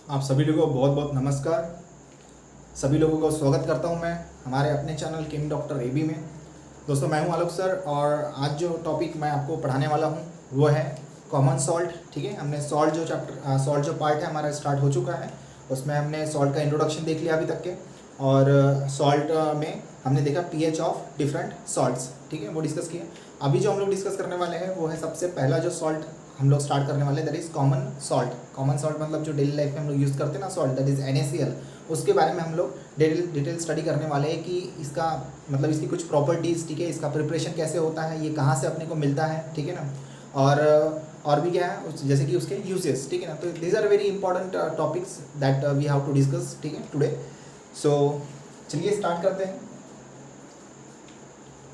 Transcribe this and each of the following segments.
आप सभी लोगों को बहुत बहुत नमस्कार। सभी लोगों को स्वागत करता हूं मैं हमारे अपने चैनल किंग डॉक्टर एबी में। दोस्तों, मैं हूं आलोक सर और आज जो टॉपिक मैं आपको पढ़ाने वाला हूं वो है कॉमन सॉल्ट। ठीक है, हमने सॉल्ट जो पार्ट है हमारा स्टार्ट हो चुका है। उसमें हमने सॉल्ट का इंट्रोडक्शन देख लिया अभी तक के, और सॉल्ट में हमने देखा पीएच ऑफ डिफरेंट सॉल्ट्स। ठीक है, वो डिस्कस किया। अभी जो हम लोग डिस्कस करने वाले हैं वो है सबसे पहला जो सॉल्ट हम लोग स्टार्ट करने वाले हैं, that is common salt. Common salt मतलब जो डेली लाइफ में हम लोग यूज़ करते हैं ना सॉल्ट, दैट इज़ NaCl। उसके बारे में हम लोग डिटेल स्टडी करने वाले हैं कि इसका मतलब इसकी कुछ प्रॉपर्टीज़, ठीक है, इसका प्रिपरेशन कैसे होता है, ये कहाँ से अपने को मिलता है, ठीक है ना, और भी क्या है जैसे कि उसके यूजेस, ठीक है ना। तो these are very important topics that we have to discuss, ठीक है, टुडे। सो चलिए स्टार्ट करते हैं।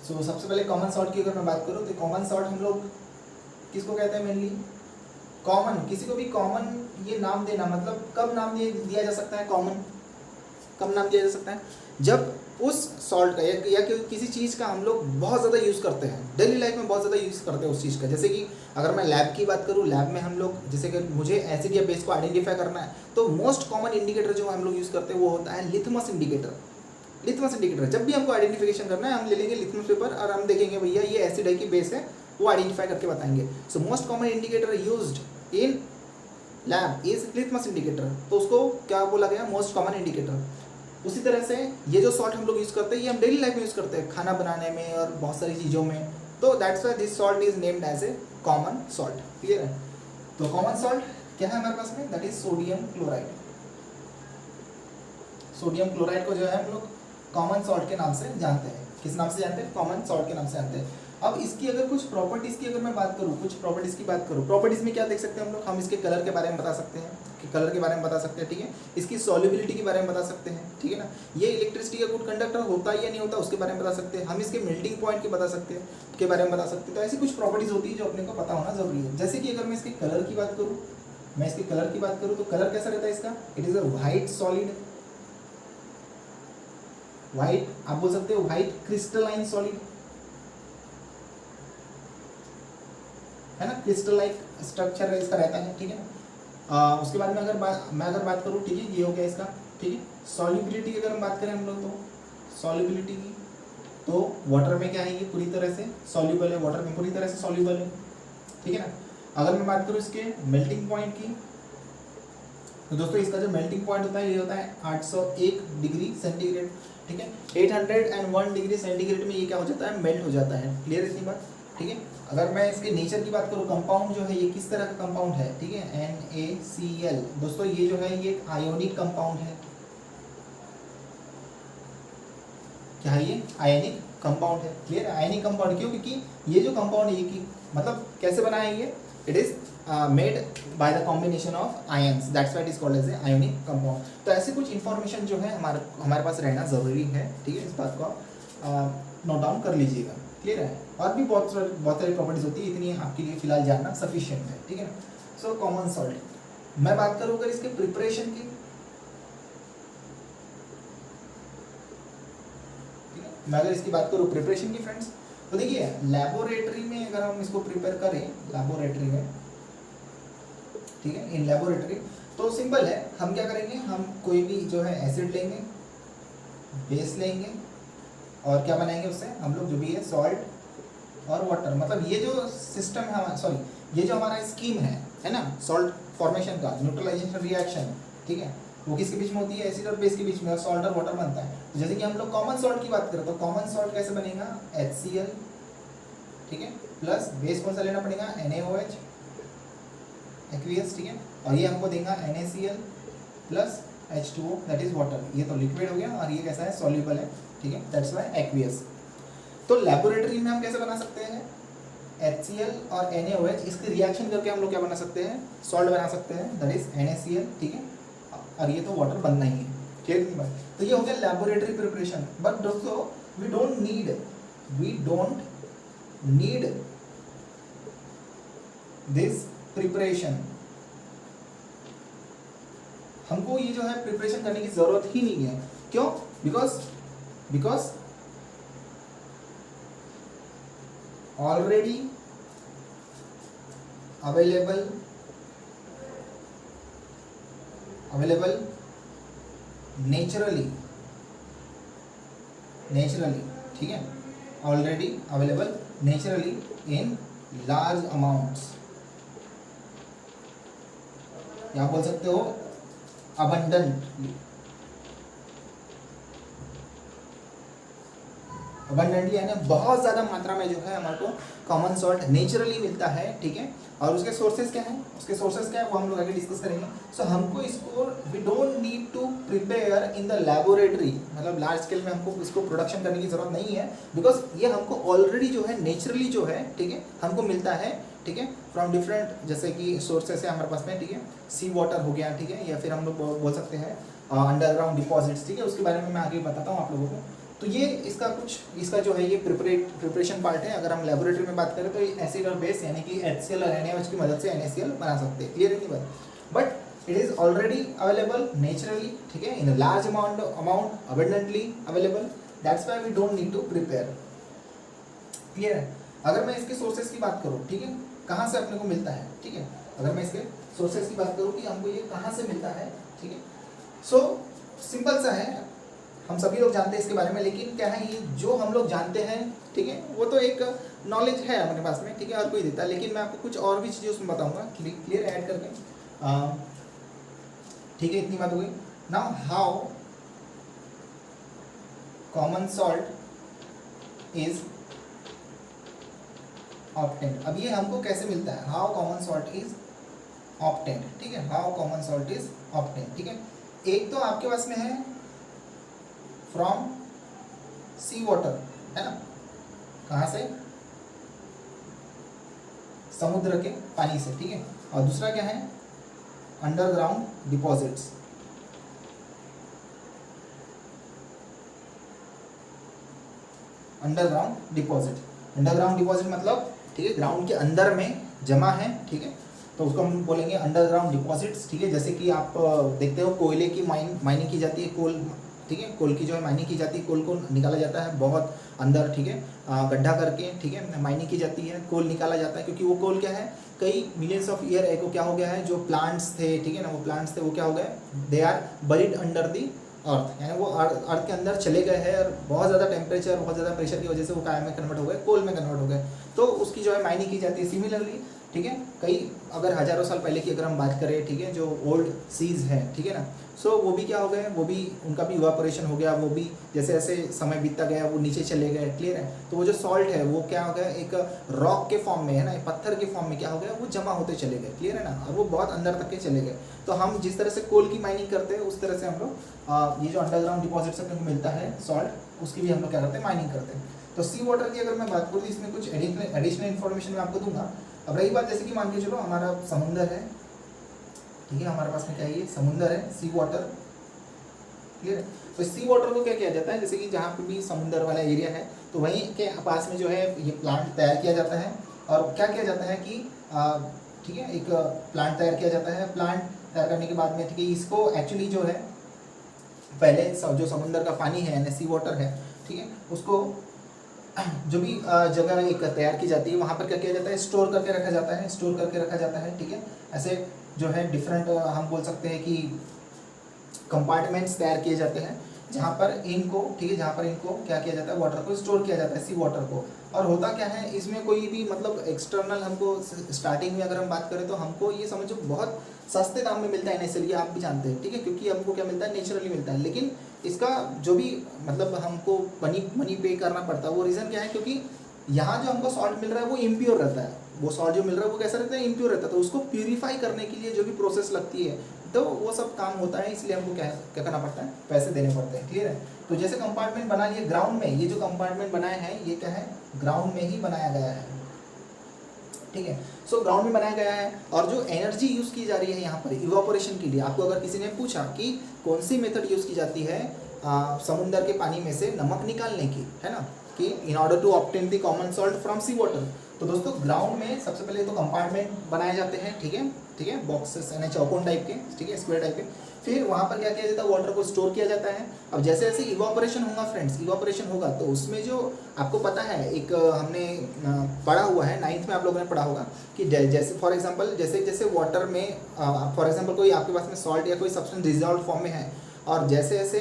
सो सबसे पहले कॉमन सॉल्ट की अगर मैं बात करूँ तो कॉमन सॉल्ट हम लोग किसको कहते हैं मेनली? कॉमन, किसी को भी कॉमन ये नाम देना मतलब कब नाम दिया जा सकता है कॉमन? कब नाम दिया जा सकता है जब उस सॉल्ट का या किसी चीज़ का हम लोग बहुत ज़्यादा यूज़ करते हैं, डेली लाइफ में बहुत ज़्यादा यूज़ करते हैं उस चीज़ का। जैसे कि अगर मैं लैब की बात करूँ, लैब में हम लोग जैसे कि मुझे एसिड या बेस को आइडेंटिफाई करना है तो मोस्ट कॉमन इंडिकेटर जो हम लोग यूज़ करते हैं वो होता है लिथमस इंडिकेटर। लिथमस इंडिकेटर, जब भी हमको आइडेंटिफिकेशन करना है हम ले लेंगे लिथमस पेपर और हम देखेंगे भैया ये एसिड है कि बेस है, वो आइडेंटिफाई करके बताएंगे। So most common indicator used in lab is litmus indicator, तो उसको क्या बोला गया? Most common indicator. उसी तरह से ये जो सॉल्ट हम लोग यूज़ करते हैं ये हम डेली लाइफ में यूज़ करते हैं, खाना बनाने में और बहुत सारी चीज़ों में। तो that's why this salt is named as a common salt. Clear है? तो कॉमन सॉल्ट क्या है हमारे पास में? That is sodium chloride. Sodium chloride को जो है हम लोग कॉमन सॉल्ट के नाम से जानते हैं। किस नाम से जानते हैं? कॉमन सॉल्ट के नाम से जानते हैं। अब इसकी अगर कुछ प्रॉपर्टीज़ की अगर मैं बात करूँ, कुछ प्रॉपर्टीज़ की बात करूँ, प्रॉपर्टीज़ में क्या देख सकते हैं हम लोग? हम इसके कलर के बारे में बता सकते हैं, कि कलर के बारे में बता सकते हैं, ठीक है। इसकी सॉल्युबिलिटी के बारे में बता सकते हैं, ठीक है ना। ये इलेक्ट्रिसिटी का गुड कंडक्टर होता है या नहीं होता उसके बारे में बता सकते हैं। हम इसके मेल्टिंग पॉइंट के बता सकते हैं, के बारे में बता सकते हैं। तो ऐसी कुछ प्रॉपर्टीज़ होती है जो अपने को पता होना जरूरी है। जैसे कि अगर मैं इसके कलर की बात करूँ, तो कलर कैसा रहता है इसका? It is a white solid, white, आप बोल सकते हो वाइट क्रिस्टलाइन सॉलिड, है ना, क्रिस्टल स्ट्रक्चर इसका रहता है, ठीक है ना। उसके बाद में मैं अगर बात करूँ, ठीक है, ये हो गया इसका, ठीक है। सॉल्युबिलिटी की अगर हम बात करें हम लोग, तो सॉल्युबिलिटी की, तो वाटर में क्या है, ये पूरी तरह से सॉल्युबल है, वाटर में पूरी तरह से सॉल्युबल है, ठीक है ना। अगर मैं बात करूँ इसके मेल्टिंग पॉइंट की, तो दोस्तों इसका जो मेल्टिंग पॉइंट होता है ये होता है 801 डिग्री सेंटीग्रेड, ठीक है। 801 डिग्री सेंटीग्रेड में ये क्या हो जाता है? मेल्ट हो जाता है। क्लियर इतनी बात, ठीक है। अगर मैं इसके नेचर की बात करूँ, कंपाउंड जो है ये किस तरह का कंपाउंड है, ठीक है, NaCl। दोस्तों ये जो है ये एक आयोनिक कंपाउंड है। क्या है ये? आयनिक कंपाउंड है। क्लियर? आयनिक कंपाउंड क्यों? क्योंकि ये जो कंपाउंड है ये मतलब कैसे बना है ये? It is made by the combination of ions, that's why it is called as a ionic compound. तो ऐसे कुछ इन्फॉर्मेशन जो है हमारे पास रहना ज़रूरी है, ठीक है। इस बात को आप नोट डाउन कर लीजिएगा। क्लियर है? और भी बहुत सारी प्रॉपर्टीज होती है, इतनी आपके लिए फिलहाल जानना सफिशियंट है, ठीक है ना। सो कॉमन सॉल्ट मैं बात करूँ अगर इसके प्रिपरेशन की, मैं अगर इसकी बात करूँ प्रिपरेशन की फ्रेंड्स, तो देखिए लेबोरेटरी में अगर हम इसको प्रिपेयर करें, लेबोरेटरी में, ठीक है, इन लेबोरेटरी, तो सिंपल है। हम क्या करेंगे? हम कोई भी जो है एसिड लेंगे, बेस लेंगे, और क्या बनाएंगे उससे? हम लोग जो भी है सॉल्ट और वाटर, मतलब ये जो सिस्टम है हमारा, सॉरी ये जो हमारा स्कीम है ना, सॉल्ट फॉर्मेशन का न्यूट्रलाइजेशन रिएक्शन, ठीक है, वो किसके बीच में होती है? एसिड और बेस के बीच में, और सॉल्ट और वाटर बनता है। तो जैसे कि हम लोग कॉमन सॉल्ट की बात करें तो कॉमन सॉल्ट कैसे बनेगा? HCl, ठीक है, प्लस बेस कौन सा लेना पड़ेगा? NaOH, एक्वियस, ठीक है, और ये हमको देगा NaCl plus H2O, that is water. ये तो लिक्विड हो गया और ये कैसा है? सॉल्युबल है, ठीक है, दैट्स वाई एक्वियस। तो लेबोरेटरी में हम कैसे बना सकते हैं? HCl और NaOH इसकी रिएक्शन करके हम लोग क्या बना सकते हैं? सॉल्ट बना सकते हैं, दैट इज NaCl, ठीक है, और ये तो वाटर बनना ही है। क्लियर नहीं बात? तो ये हो गया लेबोरेटरी प्रिपरेशन। बट दोस्तों we don't need this preparation. हमको ये जो है प्रिपरेशन करने की जरूरत ही नहीं है। क्यों? Because already available available naturally, ठीक है, already available naturally in large amounts, या बोल सकते हो अबंडेंटली, यानी बहुत ज़्यादा मात्रा में जो है हमारे को कॉमन सॉल्ट नेचुरली मिलता है, ठीक है। और उसके सोर्सेज क्या हैं, वो हम लोग आगे डिस्कस करेंगे। सो हमको इसको we don't need to prepare in the laboratory, मतलब लार्ज स्केल में हमको इसको प्रोडक्शन करने की जरूरत नहीं है, बिकॉज ये हमको ऑलरेडी जो है नेचुरली जो है, ठीक है, हमको मिलता है, ठीक है, फ्रॉम डिफरेंट जैसे कि सोर्सेस है हमारे पास में, ठीक है, सी वाटर हो गया, ठीक है, या फिर हम लोग बोल सकते हैं अंडरग्राउंड डिपॉजिट्स, ठीक है, उसके बारे में मैं आगे बताता हूँ आप लोगों को। तो ये इसका जो है ये प्रिपरेशन पार्ट है। अगर हम लेबोरेटरी में बात करें तो एसिड और बेस यानी कि HCl और NaOH की मदद से NaCl बना सकते हैं, क्लियर है नहीं बात, but it is already available naturally, ठीक है, in large amount abundantly available, that's why we don't need to prepare, clear है। अगर मैं इसके सोर्सेज की बात करूँ, ठीक है, कहाँ से अपने को मिलता है, ठीक है, अगर मैं इसके सोर्सेज की बात करूँ कि हमको ये कहाँ से मिलता है, ठीक है, सो सिंपल सा है, हम सभी लोग जानते हैं इसके बारे में, लेकिन क्या है ये जो हम लोग जानते हैं, ठीक है, वो तो एक नॉलेज है अपने पास में, ठीक है, और कोई देता है, लेकिन मैं आपको कुछ और भी चीज़ें उसमें बताऊंगा क्लियर ऐड करके, ठीक है, इतनी बात हो गई। Now how common salt is obtained, अब ये हमको कैसे मिलता है, how common salt is obtained, ठीक है, how common salt is obtained, ठीक है। एक तो आपके पास में है फ्रॉम सी वाटर, है ना, कहाँ से, समुद्र के पानी से, ठीक है, और दूसरा क्या है, अंडरग्राउंड डिपॉजिट्स, अंडरग्राउंड डिपॉजिट मतलब, ठीक है, ग्राउंड के अंदर में जमा है, ठीक है, तो उसको हम बोलेंगे अंडरग्राउंड डिपॉजिट्स, ठीक है। जैसे कि आप देखते हो कोयले की माइनिंग की जाती है, कोल, ठीक है, कोल की जो है माइनिंग की जाती है, कोल को निकाला जाता है बहुत अंदर, ठीक है, गड्ढा करके, ठीक है, माइनिंग की जाती है, कोल निकाला जाता है, क्योंकि वो कोल क्या है, कई मिलियंस ऑफ ईयर एगो क्या हो गया है, जो प्लांट्स थे, ठीक है ना, वो प्लांट्स थे, वो क्या हो गए, they are buried under the earth, यानी वो अर्थ के अंदर चले गए हैं, और बहुत ज़्यादा टेम्परेचर, बहुत ज़्यादा प्रेशर की वजह से वो काय में कन्वर्ट हो गए, कोल में कन्वर्ट हो गए, तो उसकी जो है माइनिंग की जाती है। सिमिलरली, ठीक है, कई अगर हज़ारों साल पहले की अगर हम बात करें, ठीक है, जो ओल्ड सीज है, ठीक है ना, सो वो भी क्या हो गए, वो भी उनका भी इवापोरेशन हो गया, वो भी जैसे जैसे समय बीतता गया वो नीचे चले गए, क्लियर है। तो वो जो सॉल्ट है वो क्या हो गया, एक रॉक के फॉर्म में, है ना, पत्थर के फॉर्म में क्या हो गया, वो जमा होते चले गए, क्लियर है ना, और वो बहुत अंदर तक के चले गए। तो हम जिस तरह से कोल की माइनिंग करते हैं उस तरह से हम लोग ये जो अंडरग्राउंड डिपॉजिट से हमको मिलता है सॉल्ट, उसकी भी हम लोग क्या करते हैं, माइनिंग करते हैं। तो सी वाटर की अगर मैं बात करूँ तो इसमें कुछ एडिशनल इन्फॉर्मेशन मैं आपको दूंगा। अब रही बात, जैसे कि मान के चलो हमारा समुंदर है, ठीक है, हमारे पास में क्या है, ये समुंदर है, सी वाटर, क्लियर है। तो सी वाटर को क्या किया जाता है, जैसे कि जहाँ पे भी समुंदर वाला एरिया है तो वहीं के पास में जो है ये प्लांट तैयार किया जाता है, और क्या किया जाता है कि ठीक है, एक प्लांट तैयार किया जाता है। प्लांट तैयार करने के बाद में, ठीक है, इसको एक्चुअली जो है पहले जो समुंदर का पानी है यानी सी वाटर है, ठीक है, उसको जो भी जगह एक तैयार की जाती है वहाँ पर क्या किया जाता है, स्टोर करके रखा जाता है, ठीक है। ऐसे जो है डिफरेंट हम बोल सकते हैं कि कंपार्टमेंट्स तैयार किए जाते हैं जहाँ पर इनको, ठीक है, जहाँ पर इनको क्या किया जाता है, वाटर को स्टोर किया जाता है, सी वाटर को। और होता क्या है इसमें, कोई भी मतलब एक्सटर्नल हमको स्टार्टिंग में अगर हम बात करें तो हमको ये समझो बहुत सस्ते दाम में मिलता है नेचुरली, आप भी जानते हैं, ठीक है, क्योंकि हमको क्या मिलता है, नेचुरली मिलता है। लेकिन इसका जो भी मतलब हमको मनी पे करना पड़ता है, वो रीज़न क्या है, क्योंकि यहाँ जो हमको सॉल्ट मिल रहा है वो इम्प्योर रहता है, वो सॉल्ट जो मिल रहा है वो कैसा रहता है, इम्प्योर रहता है। तो उसको प्यूरीफाई करने के लिए जो भी प्रोसेस लगती है तो वो सब काम होता है, इसलिए हमको क्या करना पड़ता है, पैसे देने पड़ते हैं, क्लियर है। तो जैसे कंपार्टमेंट बना लिए ग्राउंड में, ये जो कंपार्टमेंट बनाए हैं ये क्या है, ग्राउंड में ही बनाया गया है, ठीक है। सो ग्राउंड में बनाया गया है, और जो एनर्जी यूज़ की जा रही है यहाँ पर इवापोरेशन के लिए, आपको अगर किसी ने पूछा कि कौन सी मेथड यूज़ की जाती है समुद्र के पानी में से नमक निकालने की, है ना, कि in order to obtain the common salt from sea water, तो दोस्तों ग्राउंड में सबसे पहले तो कंपार्टमेंट बनाए जाते हैं, ठीक है, बॉक्सेस यानी चौकोन टाइप के, ठीक है, स्क्वायर टाइप के। फिर वहाँ पर क्या किया जाता है, वाटर को स्टोर किया जाता है। अब जैसे जैसे इवापोरेशन होगा फ्रेंड्स, इवापोरेशन होगा तो उसमें जो आपको पता है एक हमने पढ़ा हुआ है, 9th में आप लोगों ने पढ़ा होगा कि जैसे फॉर एग्जांपल जैसे जैसे वाटर में फॉर एग्जांपल कोई आपके पास में सॉल्ट या कोई सब्सटेंस डिजॉल्व फॉर्म में है, और जैसे जैसे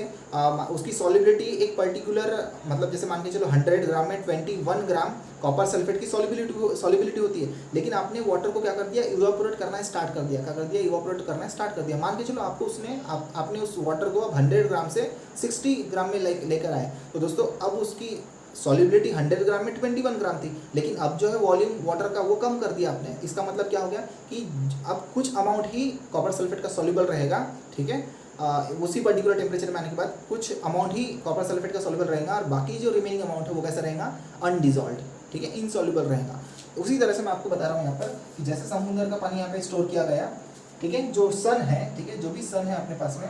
उसकी सॉलिबिलिटी एक पर्टिकुलर मतलब जैसे मान के चलो 100 ग्राम में 21 ग्राम कॉपर सल्फेट की सॉलिबिलिटी होती है, लेकिन आपने वाटर को क्या कर दिया, इवापोरेट करना स्टार्ट कर दिया। क्या कर दिया, इवापोरेट करना स्टार्ट कर दिया। मान के चलो आपको उसने आपने उस वाटर को अब 100 ग्राम से 60 ग्राम में लेकर आए, तो दोस्तों अब उसकी सॉलिबिलिटी 100 ग्राम में 21 ग्राम थी, लेकिन अब जो है वॉल्यूम वाटर का वो कम कर दिया आपने। इसका मतलब क्या हो गया कि अब कुछ अमाउंट ही कॉपर सल्फेट का सॉल्युबल रहेगा, ठीक है, उसी पर्टिकुलर टेम्परेचर में आने के बाद कुछ अमाउंट ही कॉपर सल्फेट का सॉल्युबल रहेगा, और बाकी जो रिमेनिंग अमाउंट है वो कैसा रहेगा, अनडिजॉल्व्ड, ठीक है, इनसॉल्युबल रहेगा। उसी तरह से मैं आपको बता रहा हूँ यहाँ पर कि जैसे समुद्र का पानी यहाँ पे स्टोर किया गया, ठीक है, जो सन है, ठीक है, जो भी सन है अपने पास में,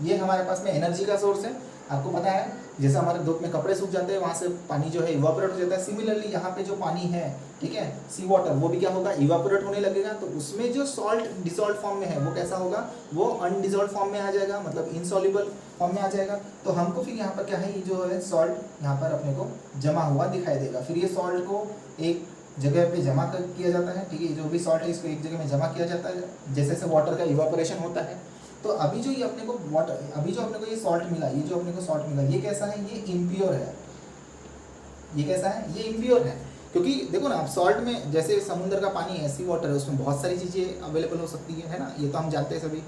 ये हमारे पास में एनर्जी का सोर्स है। आपको पता है जैसे हमारे धूप में कपड़े सूख जाते हैं, वहाँ से पानी जो है इवापोरेट हो जाता है। सिमिलरली यहाँ पे जो पानी है, ठीक है, सी वाटर, वो भी क्या होगा, इवापोरेट होने लगेगा। तो उसमें जो सॉल्ट डिसॉल्व फॉर्म में है वो कैसा होगा, वो अनडिसॉल्व फॉर्म में आ जाएगा, मतलब इनसॉल्युबल फॉर्म में आ जाएगा। तो हमको फिर यहाँ पर क्या है, ये जो है सॉल्ट यहाँ पर अपने को जमा हुआ दिखाई देगा। फिर ये सॉल्ट को एक जगह पे जमा कर किया जाता है, ठीक है, जो भी सॉल्ट है इसको एक जगह में जमा किया जाता है, जैसे जैसे वाटर का इवापोरेशन होता है। तो अभी जो ये अपने को वाटर, अभी जो अपने को ये सॉल्ट मिला, ये जो अपने को सॉल्ट मिला, ये कैसा है, ये इम्प्योर है। ये कैसा है, ये इम्प्योर है, क्योंकि देखो ना, आप सॉल्ट में जैसे समुद्र का पानी है, सी वाटर है, उसमें बहुत सारी चीज़ें अवेलेबल हो सकती है ना, ये तो हम जानते हैं सभी।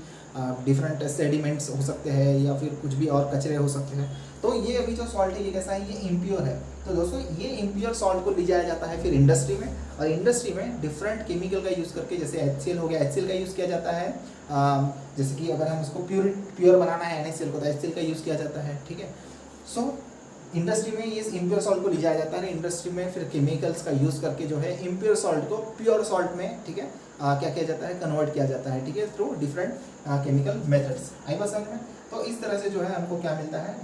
डिफरेंट सेडिमेंट्स हो सकते हैं या फिर कुछ भी और कचरे हो सकते हैं। तो ये अभी जो सॉल्ट है ये कैसा है, ये इम्प्योर है। तो दोस्तों ये इम्प्योर सॉल्ट को ले जाया जाता है फिर इंडस्ट्री में, और इंडस्ट्री में डिफरेंट केमिकल का यूज़ करके, जैसे HCl हो गया, HCl का यूज़ किया जाता है। जैसे कि अगर हम उसको प्योर बनाना है NaCl को, तो HCl का यूज़ किया जाता है, ठीक है। सो इंडस्ट्री में ये इम्प्योर सॉल्ट को ले जाया जाता है, इंडस्ट्री में फिर केमिकल्स का यूज़ करके जो है इम्प्योर सॉल्ट को प्योर सॉल्ट में, ठीक है, क्या किया जाता है, कन्वर्ट किया जाता है, ठीक है, थ्रू डिफरेंट केमिकल मेथड्स। आई बात समझ में। तो इस तरह से जो है हमको क्या मिलता है,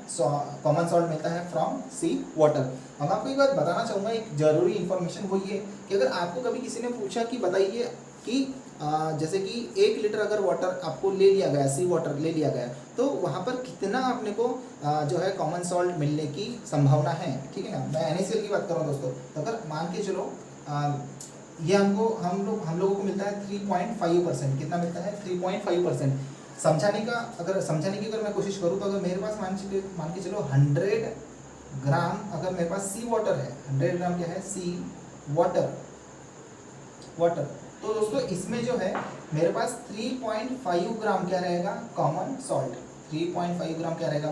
कॉमन सॉल्ट मिलता है फ्रॉम सी वाटर। हम आपको एक बात बताना चाहूँगा, एक जरूरी इन्फॉर्मेशन, वो ये कि अगर आपको कभी किसी ने पूछा कि बताइए कि जैसे कि 1 लीटर अगर वाटर आपको ले लिया गया, सी वाटर ले लिया गया, तो वहाँ पर कितना अपने को जो है कॉमन सॉल्ट मिलने की संभावना है, ठीक है ना। मैं NaCl की बात कर रहा हूँ दोस्तों। तो अगर मान के चलो ये हमको हम लोगों को मिलता है 3.5%। कितना मिलता है, 3.5%। समझाने की अगर मैं कोशिश करूँ, तो अगर मेरे पास मान के चलो 100 ग्राम अगर मेरे पास सी वाटर है, 100 ग्राम क्या है, सी वाटर, तो दोस्तों इसमें जो है मेरे पास 3.5 ग्राम क्या रहेगा, कॉमन सॉल्ट। 3.5 ग्राम क्या रहेगा,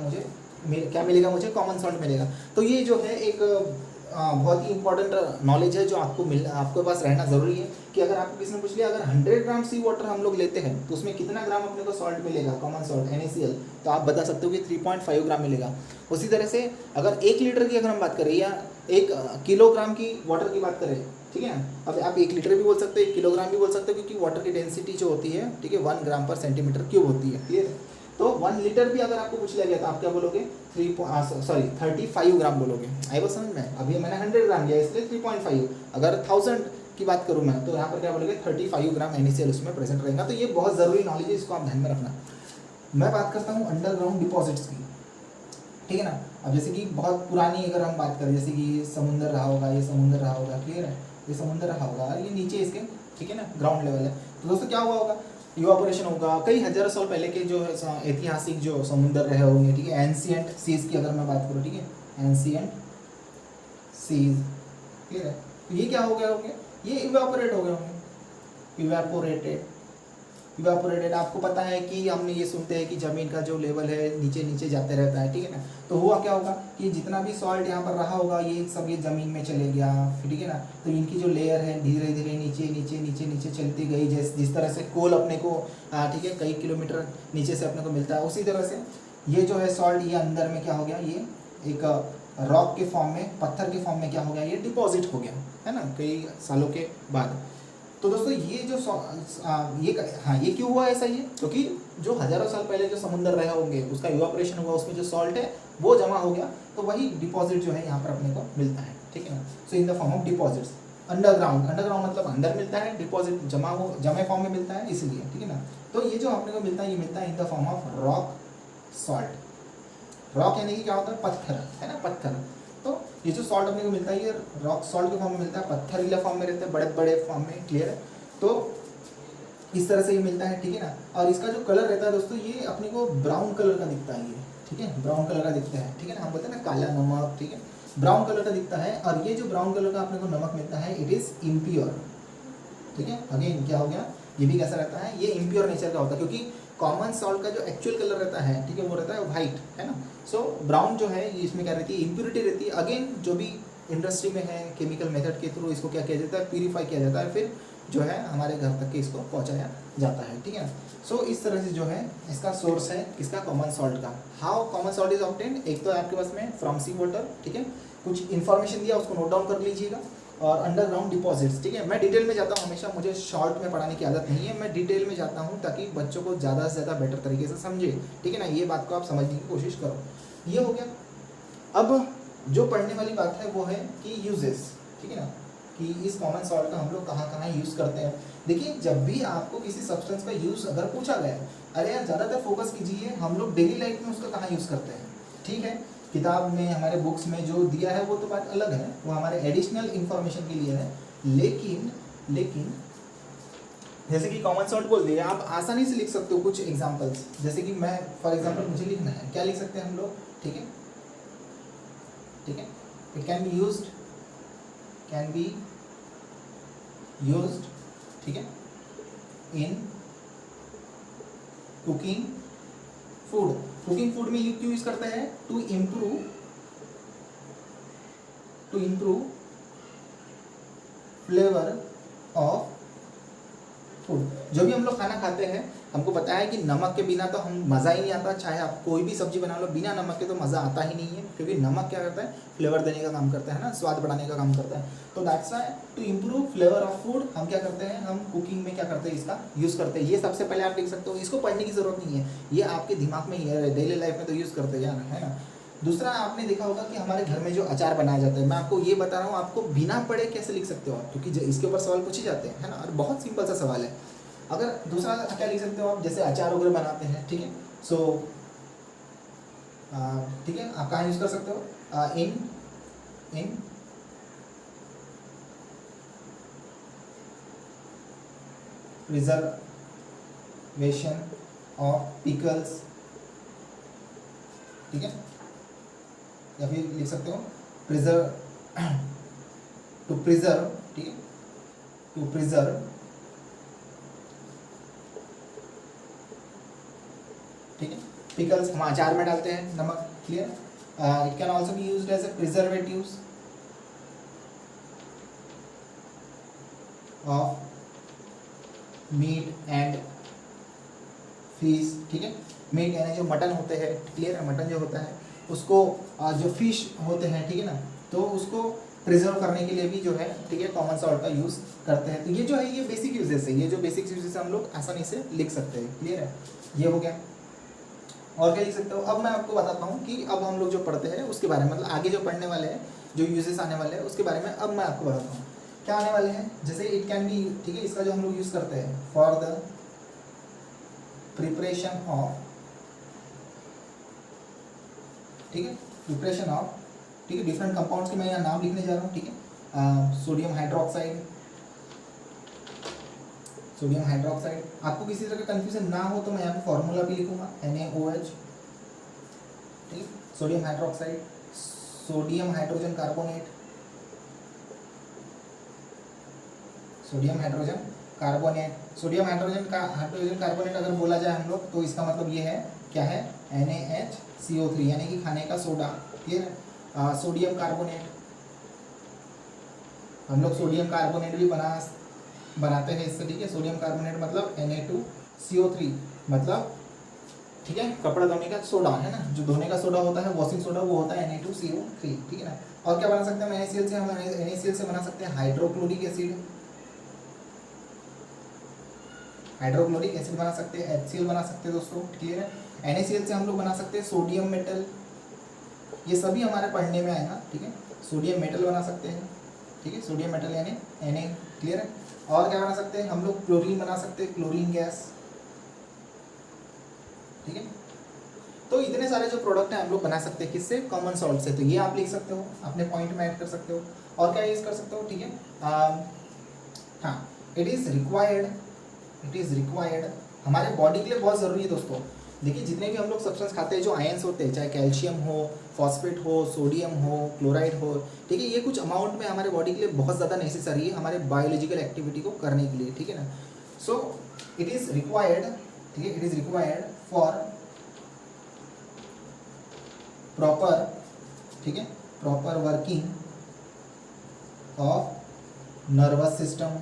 क्या मिलेगा, मुझे कॉमन सॉल्ट मिलेगा। तो ये जो है एक बहुत ही इंपॉर्टेंट नॉलेज है जो आपके पास रहना ज़रूरी है, कि अगर आपको किसी ने पूछ लिया अगर 100 ग्राम सी वाटर हम लोग लेते हैं तो उसमें कितना ग्राम अपने को सॉल्ट मिलेगा, कॉमन सॉल्ट NaCl, तो आप बता सकते हो कि 3.5 ग्राम मिलेगा। उसी तरह से अगर 1 लीटर की अगर हम बात करें या 1 किलोग्राम की वाटर की बात करें, ठीक है, अब आप 1 लीटर भी बोल सकते हो, 1 किलोग्राम भी बोल सकते हो, क्योंकि वाटर की डेंसिटी जो होती है, ठीक है, 1 ग्राम पर सेंटीमीटर क्यूब होती है, क्लियर है। तो 1 लीटर भी अगर आपको पूछ लिया गया तो आप क्या बोलोगे, 35 ग्राम बोलोगे। आई बात समझ में। अभी मैंने 100 ग्राम लिया इसलिए 3.5। अगर 1000 की बात करूँ मैं, तो यहाँ पर क्या बोलोगे, 35 ग्राम NaCl उसमें प्रेजेंट रहेगा। तो ये बहुत ज़रूरी नॉलेज है, इसको आप ध्यान में रखना। मैं बात करता हूँ अंडरग्राउंड डिपॉजिट्स की, ठीक है ना। अब जैसे कि बहुत पुरानी अगर हम बात करें, जैसे कि ये समुंदर रहा होगा, ये समुंदर रहा होगा, क्लियर है, ये समुंदर रहा होगा और ये नीचे इसके, ठीक है ना, ग्राउंड लेवल है। तो दोस्तों क्या हुआ होगा, इवापोरेशन होगा। कई हज़ारों साल पहले के जो ऐतिहासिक जो समुंदर रहे होंगे, ठीक है, एंशिएंट सीज की अगर मैं बात करूँ, ठीक है, एंशिएंट सीज, क्लियर है। तो ये क्या हो गया होंगे, ये इवापोरेट हो गए होंगे, इवापोरेटेड। आपको पता है कि हमने ये सुनते हैं कि ज़मीन का जो लेवल है नीचे नीचे जाते रहता है, ठीक है ना। तो हुआ क्या होगा कि जितना भी सॉल्ट यहाँ पर रहा होगा ये सब ये ज़मीन में चले गया, ठीक है ना। तो इनकी जो लेयर है धीरे धीरे नीचे नीचे नीचे नीचे चलती गई, जिस तरह से कोल अपने को, ठीक है, कई किलोमीटर नीचे से अपने को मिलता है, उसी तरह से ये जो है सॉल्ट ये अंदर में क्या हो गया, ये एक रॉक के फॉर्म में, पत्थर के फॉर्म में क्या हो गया, ये डिपॉजिट हो गया, है ना, कई सालों के बाद। तो दोस्तों ये जो ये क्यों हुआ ऐसा, ये क्योंकि जो हज़ारों साल पहले जो समुंदर रहे होंगे उसका इवापोरेशन हुआ, उसमें जो सॉल्ट है वो जमा हो गया, तो वही डिपॉजिट जो है यहाँ पर अपने को मिलता है, ठीक है ना। So in the form of deposits. Underground, underground मतलब अंदर मिलता है, डिपॉजिट जमा फॉर्म में मिलता है इसलिए, ठीक है ना। तो ये जो अपने को मिलता है ये मिलता है इन the form of rock salt. Rock यानी कि क्या होता है, पत्थर, है ना, पत्थर। तो ये जो सॉल्ट अपने को मिलता है ये रॉक सॉल्ट के फॉर्म में मिलता है, पत्थरीला फॉर्म में रहता है, बड़े बड़े फॉर्म में, क्लियर है। तो इस तरह से ये मिलता है, ठीक है ना। और इसका जो कलर रहता है दोस्तों ये अपने को ब्राउन कलर का दिखता है, ये ठीक है, ब्राउन कलर का दिखता है, ठीक है ना। हम बोलते हैं ना काला नमक, ठीक है, ब्राउन कलर का दिखता है। और ये जो ब्राउन कलर का अपने को नमक मिलता है इट इज़ इम्प्योर, ठीक है। अगेन क्या हो गया, ये भी कैसा रहता है, ये इम्प्योर नेचर का होता है, क्योंकि कॉमन सॉल्ट का जो एक्चुअल कलर रहता है, ठीक है, वो रहता है वाइट, है ना। सो ब्राउन जो है इसमें क्या रहती है, इम्प्योरिटी रहती है। अगेन जो भी इंडस्ट्री में है केमिकल मेथड के थ्रू इसको क्या किया जाता है, प्यूरीफाई किया जाता है, फिर जो है हमारे घर तक के इसको पहुंचाया जाता है, ठीक है। सो इस तरह से जो है इसका सोर्स है किसका, कॉमन सॉल्ट का। How common salt is obtained, एक तो आपके पास में फ्रॉम सी वाटर, ठीक है, कुछ इन्फॉर्मेशन दिया उसको नोट डाउन कर लीजिएगा, और अंडरग्राउंड डिपॉजिट्स, ठीक है। मैं डिटेल में जाता हूँ हमेशा, मुझे शॉर्ट में पढ़ाने की आदत नहीं है, मैं डिटेल में जाता हूँ ताकि बच्चों को ज़्यादा से ज़्यादा बेटर तरीके से समझे, ठीक है ना। ये बात को आप समझने की कोशिश करो, ये हो गया। अब जो पढ़ने वाली बात है वो है कि यूजेस, ठीक है ना, कि इस कॉमन सॉल्ट का हम लोग कहाँ कहाँ यूज़ करते हैं। देखिए जब भी आपको किसी सब्सटेंस का यूज़ अगर पूछा गया, अरे यार ज़्यादातर फोकस कीजिए हम लोग डेली लाइफ में उसका कहाँ यूज़ करते हैं, ठीक है। किताब में हमारे बुक्स में जो दिया है वो तो बात अलग है, वो हमारे एडिशनल इन्फॉर्मेशन के लिए है। लेकिन जैसे कि कॉमन सॉल्ट बोल दिया, आप आसानी से लिख सकते हो कुछ एग्जांपल्स, जैसे कि मैं फॉर एग्जांपल मुझे लिखना है, क्या लिख सकते हैं हम लोग, ठीक है, ठीक है। इट कैन बी यूज्ड, ठीक है, in cooking food. Cooking food में क्यों यूज करते हैं, to improve flavour of food. जो भी हम लोग खाना खाते हैं हमको पता है कि नमक के बिना तो हम मज़ा ही नहीं आता, चाहे आप कोई भी सब्जी बना लो बिना नमक के तो मज़ा आता ही नहीं है, क्योंकि नमक क्या करता है, फ्लेवर देने का काम करता है ना, स्वाद बढ़ाने का काम करता है। तो that's why to improve flavour of food हम क्या करते हैं, हम कुकिंग में क्या करते हैं, इसका यूज़ करते हैं। ये सबसे पहले आप लिख सकते हो, इसको पढ़ने की ज़रूरत नहीं है, ये आपके दिमाग में ही है, डेली लाइफ में तो यूज़ करते हैं, है ना। दूसरा आपने देखा होगा कि हमारे घर में जो अचार बनाया जाता है, मैं आपको ये बता रहा हूँ, आपको बिना पढ़े कैसे लिख सकते हो आप, क्योंकि इसके ऊपर सवाल पूछे जाते हैं, है ना, और बहुत सिंपल सा सवाल है। अगर दूसरा क्या लिख सकते हो आप, जैसे अचार वगैरह बनाते हैं, ठीक है। सो ठीक है, आप कहाँ यूज़ कर सकते हो, इन प्रिजर्वेशन ऑफ पिकल्स, ठीक है, या फिर लिख सकते हो टू प्रिजर्व, ठीक है, टू प्रिजर्व, ठीक है, पिकल्स हम अचार में डालते हैं नमक, clear. It can also be used as a preservatives of meat and fish, ठीक है। मीट यानी जो मटन होते हैं, क्लियर है, मटन जो होता है उसको जो फिश होते हैं, ठीक है ना, तो उसको प्रिजर्व करने के लिए भी जो है, ठीक है, कॉमन सॉल्ट का यूज़ करते हैं। तो ये जो है ये बेसिक यूजेस है, ये जो बेसिक यूजेस हम लोग आसानी से लिख सकते हैं, क्लियर है, ये हो गया। और क्या लिख सकते हो, अब मैं आपको बताता हूँ कि अब हम लोग जो पढ़ते हैं उसके बारे में, मतलब आगे जो पढ़ने वाले हैं, जो यूजेस आने वाले हैं उसके बारे में अब मैं आपको बताता हूँ क्या आने वाले हैं। जैसे इट कैन बी, ठीक है, इसका जो हम लोग यूज़ करते हैं फॉर द प्रिपरेशन ऑफ, ठीक है, प्रिपरेशन ऑफ, ठीक है, डिफरेंट कंपाउंड्स के मैं यहाँ नाम लिखने जा रहा हूँ, ठीक है। सोडियम हाइड्रोक्साइड, सोडियम हाइड्रोक्साइड, आपको किसी तरह का कंफ्यूजन ना हो तो मैं यहाँ पे फॉर्मूला भी लिखूंगा, NaOH, ठीक है, sodium hydroxide, sodium hydrogen carbonate, sodium hydrogen carbonate, sodium hydrogen carbonate अगर बोला जाए हम लोग तो इसका मतलब ये है, क्या है, NaHCO3 यानी कि खाने का सोडा, ठीक है। सोडियम कार्बोनेट, हम लोग सोडियम कार्बोनेट भी बनाते हैं इससे, ठीक है। सोडियम कार्बोनेट मतलब Na2CO3 मतलब, ठीक है, कपड़ा धोने का सोडा, है ना, जो धोने का सोडा होता है, वॉशिंग सोडा, वो होता है Na2CO3, ठीक है ना। और क्या बना सकते हैं हम NaCl से, हम NaCl से बना सकते हैं हाइड्रोक्लोरिक एसिड, हाइड्रोक्लोरिक एसिड बना सकते हैं, HCl बना सकते हैं दोस्तों, क्लियर है। NaCl से हम लोग बना सकते हैं सोडियम मेटल, ये सभी हमारे पढ़ने में आएगा, ठीक है, सोडियम मेटल बना सकते हैं, ठीक है, सोडियम मेटल यानी Na, क्लियर है। और क्या बना सकते हैं हम लोग, क्लोरीन बना सकते हैं, क्लोरीन गैस, ठीक है। तो इतने सारे जो प्रोडक्ट हैं हम लोग बना सकते हैं किससे, कॉमन सॉल्ट से। तो ये आप लिख सकते हो, अपने पॉइंट में ऐड कर सकते हो। और क्या यूज़ कर सकते हो, ठीक है, हाँ, इट इज़ रिक्वायर्ड हमारे बॉडी के लिए बहुत ज़रूरी है दोस्तों। देखिए जितने भी हम लोग सब्सटेंस खाते हैं जो आयंस होते हैं, चाहे कैल्शियम हो, फॉस्फेट हो, सोडियम हो, क्लोराइड हो, ठीक है, ये कुछ अमाउंट में हमारे बॉडी के लिए बहुत ज़्यादा नेसेसरी है हमारे बायोलॉजिकल एक्टिविटी को करने के लिए, ठीक है ना। सो इट इज़ रिक्वायर्ड, ठीक है, it is required for proper, ठीक है, proper working of nervous system,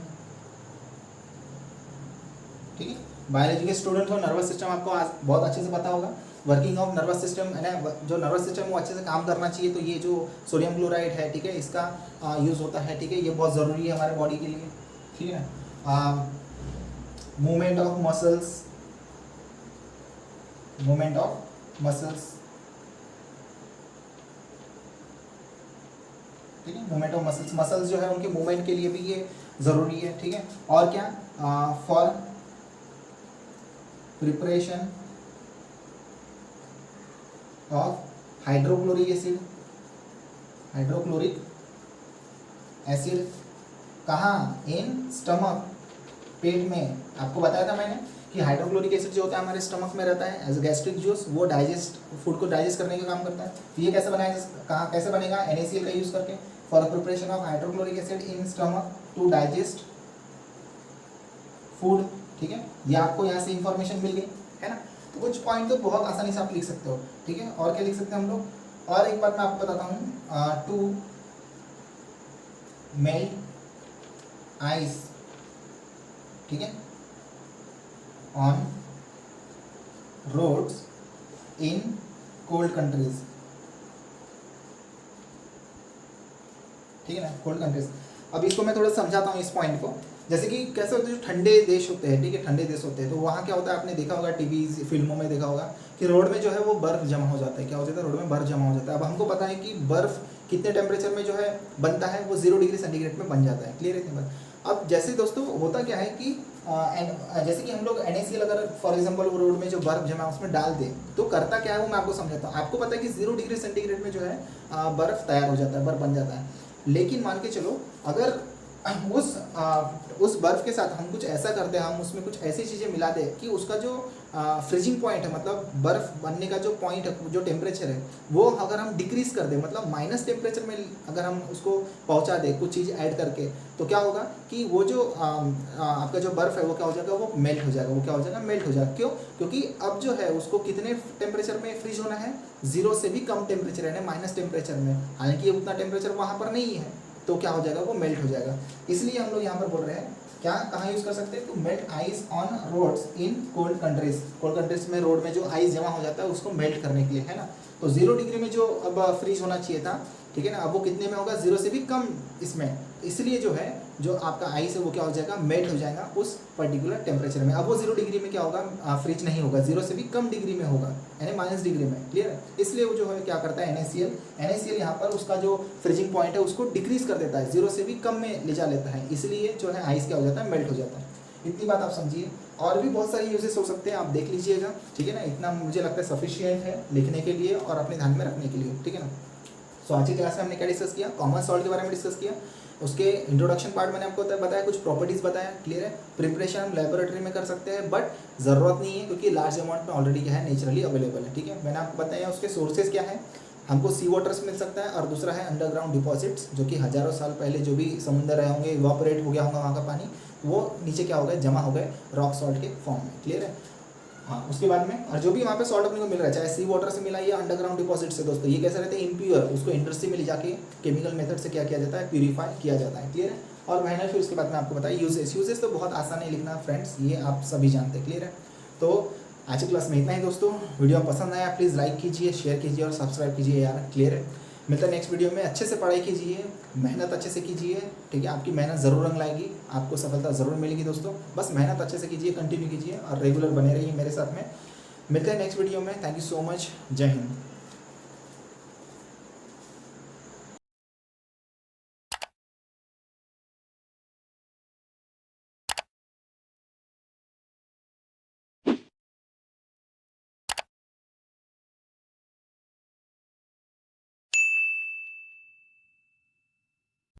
ठीक है। बायोलॉजी के स्टूडेंट हो, नर्वस सिस्टम आपको आज बहुत अच्छे से पता होगा। वर्किंग ऑफ नर्वस सिस्टम है ना, जो नर्वस सिस्टम वो अच्छे से काम करना चाहिए, तो ये जो सोडियम क्लोराइड है, ठीक है, इसका यूज़ होता है, ठीक है, ये बहुत ज़रूरी है हमारे बॉडी के लिए, ठीक है ना। Movement of muscles, movement of muscles, ठीक है, मूवमेंट ऑफ मसल्स, मसल्स जो है उनके मूवमेंट के लिए भी ये ज़रूरी है, ठीक है। और क्या, for preparation of hydrochloric acid, hydrochloric acid कहाँ, इन स्टमक, पेट में। आपको बताया था मैंने कि हाइड्रोक्लोरिक एसिड जो होता है हमारे स्टमक में रहता है एज गैस्ट्रिक जूस, वो डाइजेस्ट, फूड को डाइजेस्ट करने का काम करता है। तो ये कैसे बनाया, कहाँ कैसे बनेगा, NaCl का यूज़ करके, for preparation of hydrochloric acid in stomach to digest food, ठीक है। ये आपको यहाँ से इंफॉर्मेशन मिल गई है ना। तो कुछ पॉइंट तो बहुत आसानी से आप लिख सकते हो, ठीक है। और क्या लिख सकते हैं हम लोग, और एक बात मैं आपको बताता हूँ, टू मेल्ट आइस, ठीक है, on roads in cold countries, ठीक है ना, कोल्ड कंट्रीज। अब इसको मैं थोड़ा समझाता हूँ इस पॉइंट को। जैसे कि कैसे होते हैं, जो ठंडे देश होते हैं, ठीक है, ठंडे देश होते हैं, तो वहाँ क्या होता है, आपने देखा होगा टीवी फिल्मों में देखा होगा कि रोड में जो है वो बर्फ़ जमा हो जाता है। क्या हो जाता है, रोड में बर्फ़ जमा हो जाता है। अब हमको पता है कि बर्फ़ कितने टेम्परेचर में जो है बनता है, वो 0 डिग्री सेंटीग्रेड में बन जाता है, क्लियर है इतनी बात। अब जैसे दोस्तों होता क्या है कि जैसे कि हम लोग NaCl अगर फॉर एग्जांपल वो रोड में जो बर्फ़ जमा उसमें डाल दें, तो करता क्या है वो मैं आपको समझाता हूँ। आपको पता है कि 0 डिग्री सेंटीग्रेड में जो है बर्फ़ तैयार हो जाता है, बर्फ़ बन जाता है। लेकिन मान के चलो अगर उस बर्फ़ के साथ हम कुछ ऐसा करते हैं, हम उसमें कुछ ऐसी चीज़ें मिला दें कि उसका जो फ्रीजिंग पॉइंट है, मतलब बर्फ़ बनने का जो पॉइंट है, जो टेम्परेचर है, वो अगर हम डिक्रीज़ कर दें, मतलब माइनस टेम्परेचर में अगर हम उसको पहुंचा दें कुछ चीज़ ऐड करके, तो क्या होगा कि वो जो आपका जो बर्फ़ है वो क्या हो जाएगा, वो मेल्ट हो जाएगा, वो क्या हो जाएगा, मेल्ट हो जाएगा। क्यों, क्योंकि अब जो है उसको कितने टेम्परेचर में फ्रीज होना है, 0 से भी कम टेम्परेचर यानी माइनस टेम्परेचर में। हालांकि ये उतना टेम्परेचर वहाँ पर नहीं है, तो क्या हो जाएगा, वो मेल्ट हो जाएगा। इसलिए हम लोग यहाँ पर बोल रहे हैं क्या, कहाँ यूज़ कर सकते हैं, to melt ice on roads in cold countries. Cold countries में रोड में जो आइस जमा हो जाता है उसको मेल्ट करने के लिए, है ना। तो 0 डिग्री में जो अब फ्रीज होना चाहिए था, ठीक है ना, अब वो कितने में होगा, 0 से भी कम इसमें। इसलिए जो है जो आपका आइस है वो क्या हो जाएगा, मेल्ट हो जाएगा उस पर्टिकुलर टेम्परेचर में। अब वो 0 डिग्री में क्या होगा, फ्रीज नहीं होगा, 0 से भी कम डिग्री में होगा, यानी माइनस डिग्री में, क्लियर है। इसलिए वो जो है क्या करता है, NaCl यहाँ पर उसका जो फ्रीजिंग पॉइंट है उसको डिक्रीज कर देता है, 0 से भी कम में ले जा लेता है। इसलिए जो है आइस क्या हो जाता है, मेल्ट हो जाता है। इतनी बात आप समझिए। और भी बहुत सारी यूजेस हो सकते हैं, आप देख लीजिएगा, ठीक है ना। इतना मुझे लगता है सफिशियंट है लिखने के लिए और अपने ध्यान में रखने के लिए, ठीक है ना। सो आज की क्लास में हमने क्या डिस्कस किया, कॉमन सॉल्ट के बारे में डिस्कस किया। उसके इंट्रोडक्शन पार्ट मैंने आपको बताया, कुछ प्रॉपर्टीज़ बताया, क्लियर है। प्रिपरेशन हम लेबोरेटरी में कर सकते हैं, बट ज़रूरत नहीं है क्योंकि लार्ज अमाउंट में ऑलरेडी क्या है, नेचुरली अवेलेबल है, ठीक है। मैंने आपको बताया उसके सोर्सेज क्या है, हमको सी वाटर से मिल सकता है, और दूसरा है अंडरग्राउंड डिपॉजिट्स, जो कि हज़ारों साल पहले जो भी समुंदर रहे होंगे, इवापोरेट हो गया होगा वहाँ का पानी, वो नीचे क्या हो गए, जमा हो गए रॉक सॉल्ट के फॉर्म में, क्लियर है। हाँ, उसके बाद में और जो भी वहाँ पे सॉल्ट अपने को मिल रहा है, चाहे सी वाटर से मिला या अंडरग्राउंड डिपॉजिट से, दोस्तों ये कैसे रहते हैं, इम्प्योर, उसको इंडस्ट्री में ले जाके केमिकल मेथड से क्या किया जाता है, प्यूरीफाई किया जाता है, क्लियर है। और मैंने फिर उसके बाद में आपको बताया यूजेस तो बहुत आसान है लिखना फ्रेंड्स, ये आप सभी जानते हैं, क्लियर है। तो आज की क्लास में इतना ही दोस्तों। वीडियो पसंद आया प्लीज़ लाइक कीजिए, शेयर कीजिए और सब्सक्राइब कीजिए यार, क्लियर है। मिलता है नेक्स्ट वीडियो में। अच्छे से पढ़ाई कीजिए, मेहनत अच्छे से कीजिए, ठीक है। आपकी मेहनत ज़रूर रंग लाएगी, आपको सफलता ज़रूर मिलेगी दोस्तों। बस मेहनत अच्छे से कीजिए, कंटिन्यू कीजिए और रेगुलर बने रहिए मेरे साथ में। मिलते हैं नेक्स्ट वीडियो में। थैंक यू सो मच, जय हिंद।